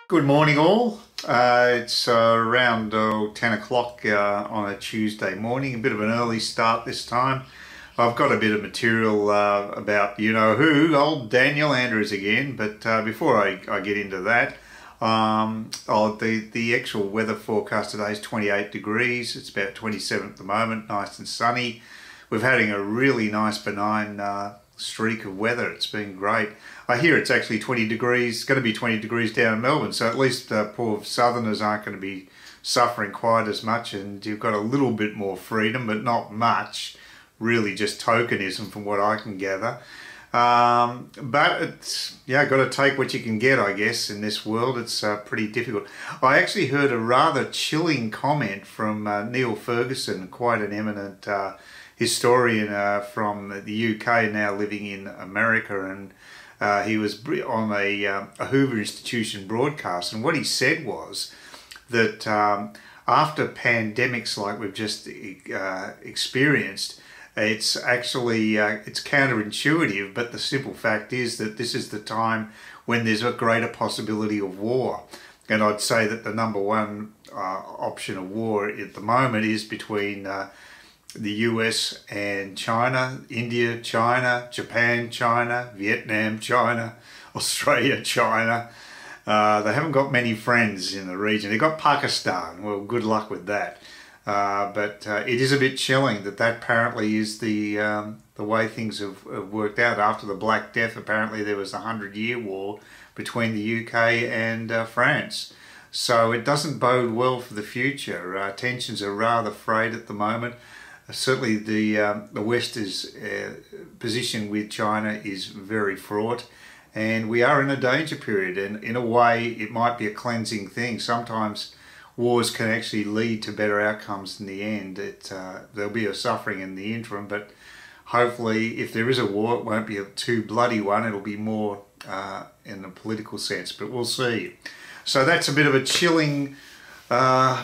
Good morning all. It's around 10 o'clock on a Tuesday morning, a bit of an early start this time. I've got a bit of material about you-know-who, old Daniel Andrews again, but before I get into that, the actual weather forecast today is 28 degrees, it's about 27 at the moment, nice and sunny. We're having a really nice benign streak of weather. It's been great. I hear it's actually 20 degrees, going to be 20 degrees down in Melbourne, so at least poor southerners aren't going to be suffering quite as much, and you've got a little bit more freedom, but not much, really just tokenism from what I can gather. But it's, got to take what you can get, I guess, in this world. It's pretty difficult. I actually heard a rather chilling comment from Neil Ferguson, quite an eminent historian from the UK, now living in America, and he was on a Hoover Institution broadcast, and what he said was that after pandemics like we've just experienced, it's actually it's counterintuitive, but the simple fact is that this is the time when there's a greater possibility of war. And I'd say that the number one option of war at the moment is between the US and China, India, China, Japan, China, Vietnam, China, Australia, China. They haven't got many friends in the region. They've got Pakistan. Well, good luck with that. But it is a bit chilling that apparently is the way things have worked out. After the Black Death, apparently there was a 100-year war between the UK and France. So it doesn't bode well for the future. Tensions are rather frayed at the moment. Certainly the West's position with China is very fraught, and we are in a danger period, and in a way it might be a cleansing thing. Sometimes wars can actually lead to better outcomes in the end. There'll be a suffering in the interim, but hopefully if there is a war it won't be a too bloody one. It'll be more in a political sense, but we'll see. So that's a bit of a chilling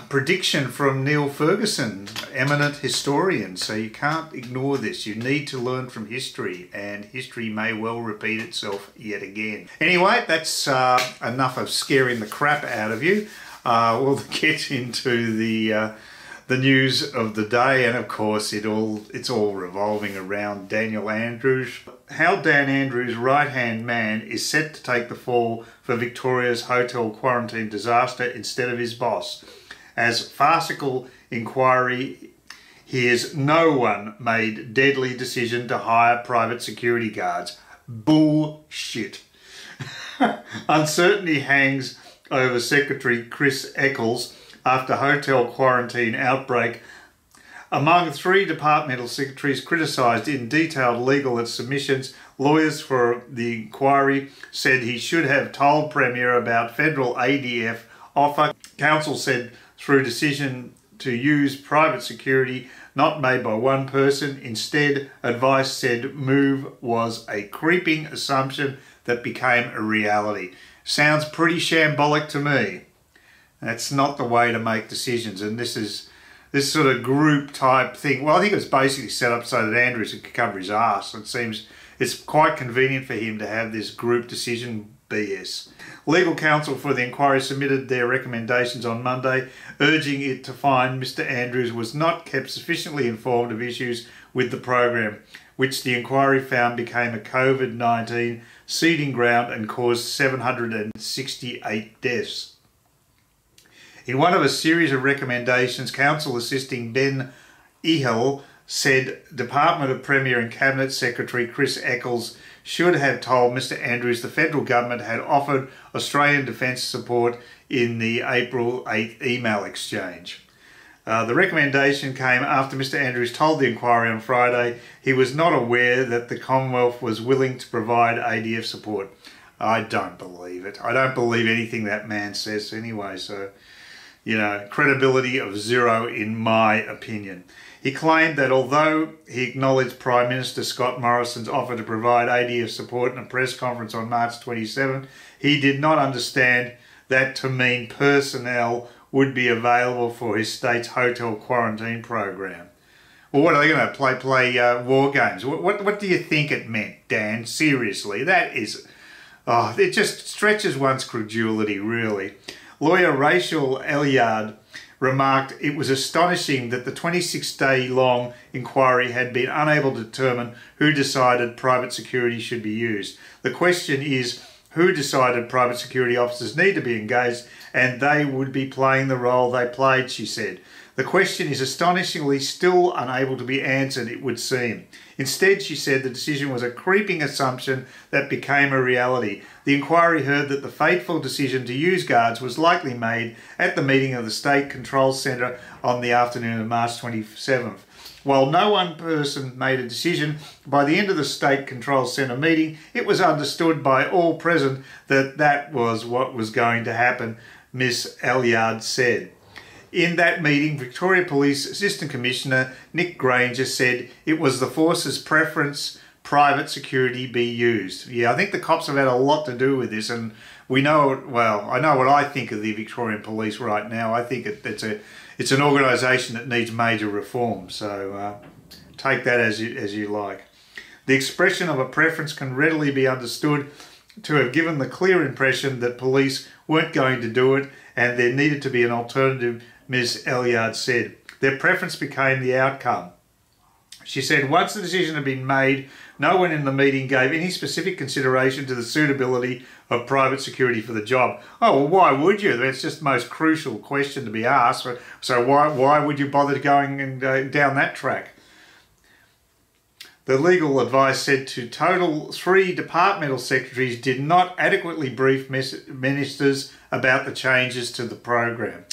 prediction from Neil Ferguson, eminent historian. So you can't ignore this. You need to learn from history, and history may well repeat itself yet again. Anyway, that's enough of scaring the crap out of you. We'll get into the news of the day, and of course it's all revolving around Daniel Andrews. How Dan Andrews' right-hand man is set to take the fall for Victoria's hotel quarantine disaster instead of his boss. As farcical inquiry hears no one made deadly decision to hire private security guards. Bullshit. Uncertainty hangs over Secretary Chris Eccles after hotel quarantine outbreak. Among three departmental secretaries criticised in detailed legal submissions, lawyers for the inquiry said he should have told Premier about federal ADF offer. Council said through decision to use private security not made by one person. Instead, advice said move was a creeping assumption that became a reality. Sounds pretty shambolic to me. That's not the way to make decisions, and this sort of group type thing. Well, I think it was basically set up so that Andrews could cover his arse. It seems it's quite convenient for him to have this group decision BS. Legal counsel for the inquiry submitted their recommendations on Monday, urging it to find Mr. Andrews was not kept sufficiently informed of issues with the program, which the inquiry found became a COVID-19 seeding ground and caused 768 deaths. In one of a series of recommendations, counsel assisting Ben Ehel said Department of Premier and Cabinet Secretary Chris Eccles should have told Mr. Andrews the federal government had offered Australian defence support in the April 8th email exchange. The recommendation came after Mr. Andrews told the inquiry on Friday he was not aware that the Commonwealth was willing to provide ADF support. I don't believe it. I don't believe anything that man says anyway, so credibility of zero in my opinion. He claimed that although he acknowledged Prime Minister Scott Morrison's offer to provide ADF support in a press conference on March 27, he did not understand that to mean personnel would be available for his state's hotel quarantine program. Well, what are they going to play war games? What do you think it meant, Dan? Seriously, that is Oh, it just stretches one's credulity, really. Lawyer Rachel Elyard remarked it was astonishing that the 26-day-long inquiry had been unable to determine who decided private security should be used. The question is, who decided private security officers need to be engaged, and they would be playing the role they played, she said. The question is astonishingly still unable to be answered, it would seem. Instead, she said the decision was a creeping assumption that became a reality. The inquiry heard that the fateful decision to use guards was likely made at the meeting of the State Control Centre on the afternoon of March 27th. While no one person made a decision, by the end of the State Control Centre meeting, it was understood by all present that that was what was going to happen, Miss Elyard said. In that meeting, Victoria Police Assistant Commissioner Nick Granger said it was the force's preference private security be used. Yeah, I think the cops have had a lot to do with this, and we know, well, I know what I think of the Victorian Police right now. I think it's an organisation that needs major reform, so take that as you like. The expression of a preference can readily be understood to have given the clear impression that police weren't going to do it and there needed to be an alternative, Ms. Elyard said. Their preference became the outcome. She said once the decision had been made, no one in the meeting gave any specific consideration to the suitability of private security for the job. Oh, well, why would you? That's just the most crucial question to be asked. So why would you bother going down that track? The legal advice said to total 3 departmental secretaries did not adequately brief ministers about the changes to the program.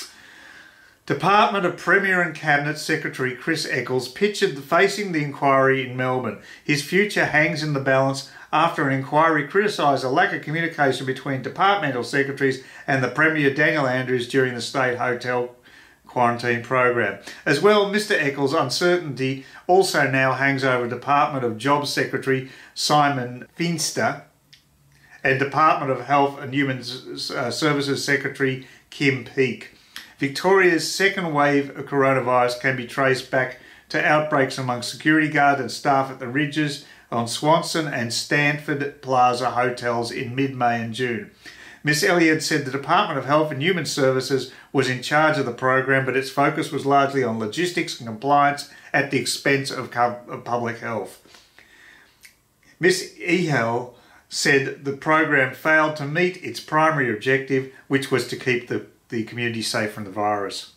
Department of Premier and Cabinet Secretary Chris Eccles pictured facing the inquiry in Melbourne. His future hangs in the balance after an inquiry criticised a lack of communication between departmental secretaries and the Premier Daniel Andrews during the state hotel quarantine program. As well, Mr Eccles' uncertainty also now hangs over Department of Jobs Secretary Simon Finster and Department of Health and Human Services Secretary Kim Peake. Victoria's second wave of coronavirus can be traced back to outbreaks among security guards and staff at the Ridges on Swanson and Stanford Plaza hotels in mid-May and June. Ms Elliott said the Department of Health and Human Services was in charge of the program, but its focus was largely on logistics and compliance at the expense of public health. Ms Ehel said the program failed to meet its primary objective, which was to keep the community safe from the virus.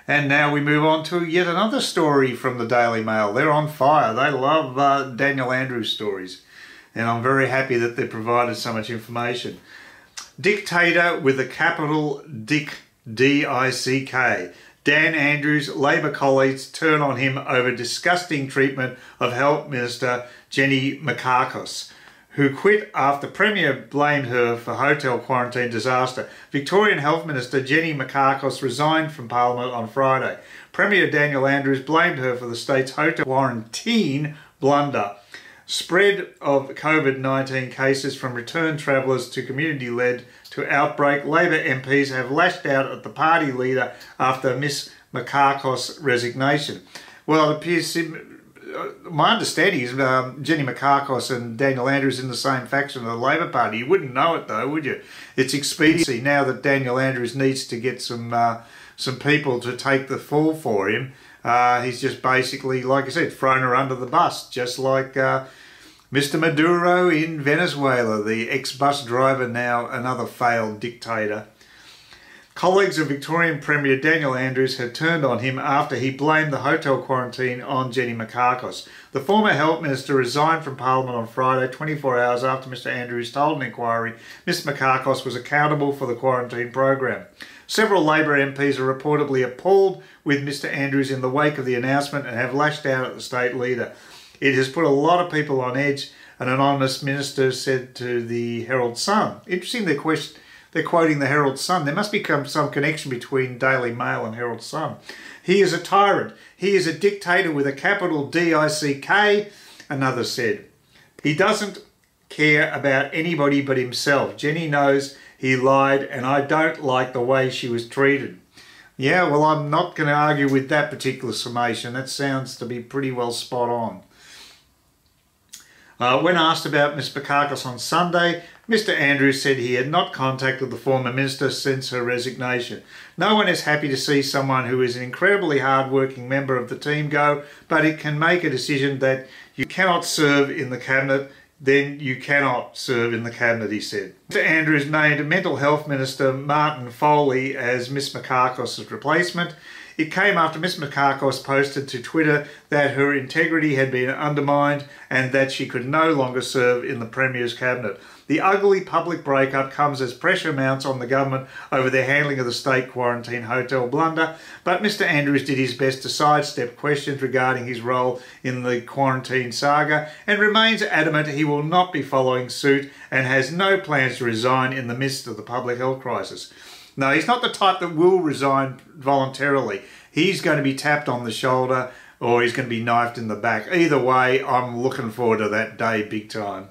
And now we move on to yet another story from the Daily Mail. They're on fire. They love Daniel Andrews stories. And I'm very happy that they've provided so much information. Dictator with a capital Dick, D-I-C-K. Dan Andrews' Labor colleagues turn on him over disgusting treatment of Health Minister Jenny Mikakos, who quit after Premier blamed her for hotel quarantine disaster. Victorian Health Minister Jenny Mikakos resigned from Parliament on Friday. Premier Daniel Andrews blamed her for the state's hotel quarantine blunder. Spread of COVID-19 cases from returned travellers to community-led to outbreak. Labor MPs have lashed out at the party leader after Miss Mikakos' resignation. Well, it appears, my understanding is Jenny Mikakos and Daniel Andrews in the same faction of the Labor Party. You wouldn't know it though, would you? It's expediency now that Daniel Andrews needs to get some people to take the fall for him. He's just basically, like I said, thrown her under the bus, just like Mr. Maduro in Venezuela, the ex-bus driver, now another failed dictator. Colleagues of Victorian Premier Daniel Andrews have turned on him after he blamed the hotel quarantine on Jenny Mikakos. The former Health Minister resigned from Parliament on Friday, 24 hours after Mr Andrews told an inquiry Ms Mikakos was accountable for the quarantine program. Several Labor MPs are reportedly appalled with Mr Andrews in the wake of the announcement and have lashed out at the state leader. It has put a lot of people on edge, an anonymous minister said to the Herald Sun. Interesting, they're quoting the Herald Sun. There must be some connection between Daily Mail and Herald Sun. He is a tyrant. He is a dictator with a capital D-I-C-K, another said. He doesn't care about anybody but himself. Jenny knows he lied, and I don't like the way she was treated. Yeah, well, I'm not going to argue with that particular summation. That sounds to be pretty well spot on. When asked about Ms Bakakos on Sunday, Mr Andrews said he had not contacted the former minister since her resignation. No one is happy to see someone who is an incredibly hard-working member of the team go, but it can make a decision that you cannot serve in the cabinet, then you cannot serve in the cabinet, he said. Mr Andrews named Mental Health Minister Martin Foley as Ms Bakakos' replacement. It came after Ms Bakakos posted to Twitter that her integrity had been undermined and that she could no longer serve in the Premier's cabinet. The ugly public breakup comes as pressure mounts on the government over their handling of the state quarantine hotel blunder, but Mr Andrews did his best to sidestep questions regarding his role in the quarantine saga and remains adamant he will not be following suit and has no plans to resign in the midst of the public health crisis. No, he's not the type that will resign voluntarily. He's going to be tapped on the shoulder or he's going to be knifed in the back. Either way, I'm looking forward to that day big time.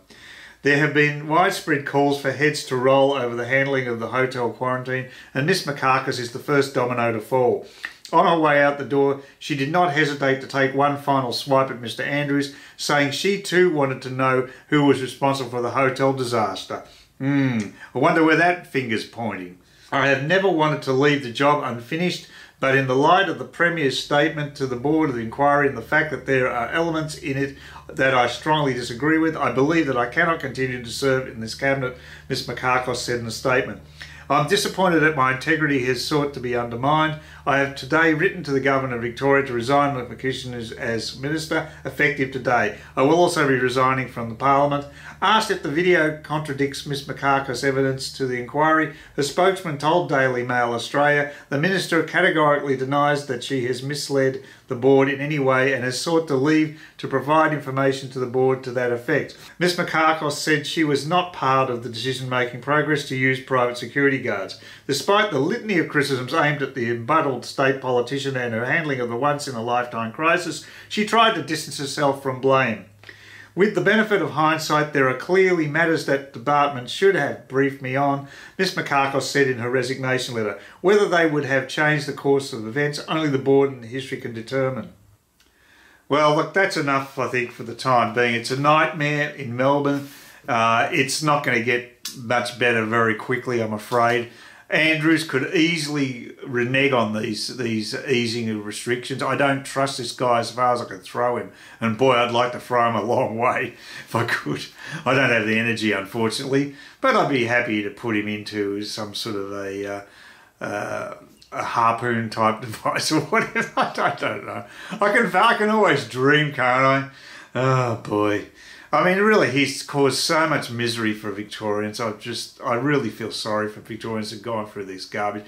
There have been widespread calls for heads to roll over the handling of the hotel quarantine, and Miss Bakakos is the first domino to fall. On her way out the door, she did not hesitate to take one final swipe at Mr Andrews, saying she too wanted to know who was responsible for the hotel disaster. I wonder where that finger's pointing. I have never wanted to leave the job unfinished, but in the light of the Premier's statement to the Board of the Inquiry and the fact that there are elements in it that I strongly disagree with, I believe that I cannot continue to serve in this cabinet, Ms Bakakos said in a statement. I'm disappointed that my integrity has sought to be undermined. I have today written to the Governor of Victoria to resign my position as Minister, effective today. I will also be resigning from the Parliament. Asked if the video contradicts Ms Bakakos' evidence to the inquiry, her spokesman told Daily Mail Australia the Minister categorically denies that she has misled the Board in any way and has sought to leave to provide information to the Board to that effect. Ms Bakakos said she was not part of the decision-making progress to use private security guards. Despite the litany of criticisms aimed at the embattled state politician and her handling of the once-in-a-lifetime crisis, she tried to distance herself from blame. With the benefit of hindsight, there are clearly matters that the department should have briefed me on, Ms Bakakos said in her resignation letter. Whether they would have changed the course of events, only the Board and history can determine. Well, look, that's enough, I think, for the time being. It's a nightmare in Melbourne. It's not going to get much better very quickly, I'm afraid. Andrews could easily renege on these easing of restrictions. I don't trust this guy as far as I can throw him. And boy, I'd like to throw him a long way if I could. I don't have the energy, unfortunately. But I'd be happy to put him into some sort of a harpoon type device or whatever. I don't know. I can always dream, can't I? Oh boy. I mean, really, he's caused so much misery for Victorians. I really feel sorry for Victorians who've gone through this garbage.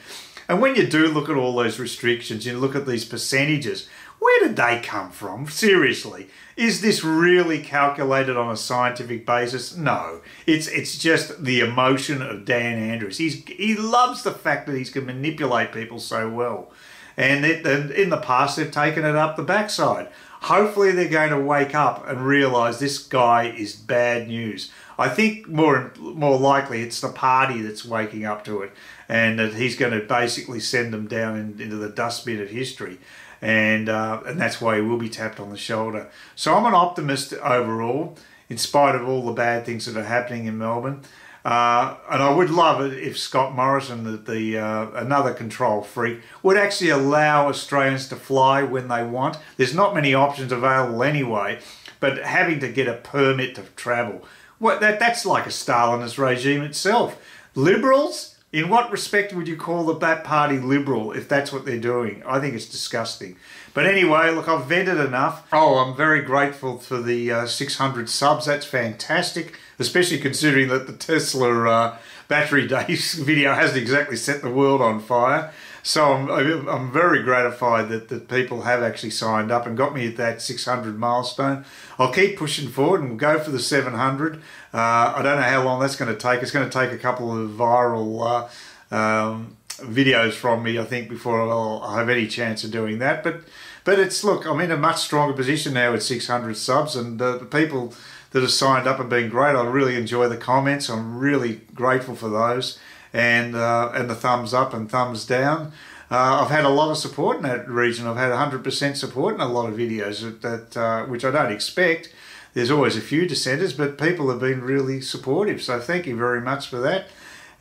And when you do look at all those restrictions, you look at these percentages, where did they come from? Seriously, is this really calculated on a scientific basis? No, it's just the emotion of Dan Andrews. He loves the fact that he can manipulate people so well. And in the past, they've taken it up the backside. Hopefully they're going to wake up and realise this guy is bad news. I think more likely it's the party that's waking up to it and that he's going to basically send them down into the dustbin of history. And that's why he will be tapped on the shoulder. So I'm an optimist overall, in spite of all the bad things that are happening in Melbourne. And I would love it if Scott Morrison, another control freak, would actually allow Australians to fly when they want. There's not many options available anyway, but having to get a permit to travel, that's like a Stalinist regime itself. Liberals? In what respect would you call that party liberal if that's what they're doing? I think it's disgusting. But anyway, look, I've vented enough. Oh, I'm very grateful for the 600 subs. That's fantastic, especially considering that the Tesla battery days video hasn't exactly set the world on fire. So I'm very gratified that people have actually signed up and got me at that 600 milestone. I'll keep pushing forward and go for the 700. I don't know how long that's going to take. It's going to take a couple of viral videos from me, I think, before I'll have any chance of doing that. But it's, look, I'm in a much stronger position now with 600 subs, and the people that have signed up have been great. I really enjoy the comments. I'm really grateful for those. And the thumbs up and thumbs down. I've had a lot of support in that region. I've had 100% support in a lot of videos, which I don't expect. There's always a few dissenters, but people have been really supportive. So thank you very much for that.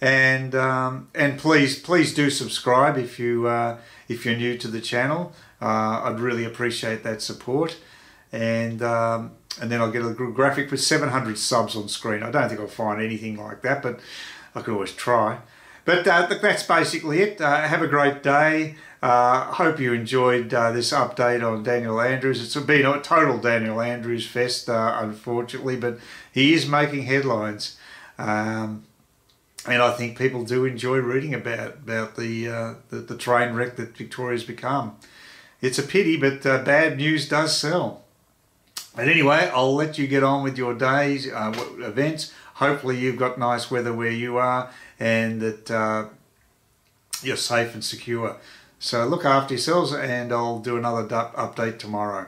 And please do subscribe if you're new to the channel. I'd really appreciate that support. And then I'll get a good graphic with 700 subs on screen. I don't think I'll find anything like that, but I could always try. But that's basically it. Have a great day. Hope you enjoyed this update on Daniel Andrews. It's been a total Daniel Andrews fest, unfortunately, but he is making headlines. And I think people do enjoy reading about the train wreck that Victoria's become. It's a pity, but bad news does sell. But anyway, I'll let you get on with your days, events. Hopefully you've got nice weather where you are and that you're safe and secure. So look after yourselves, and I'll do another update tomorrow.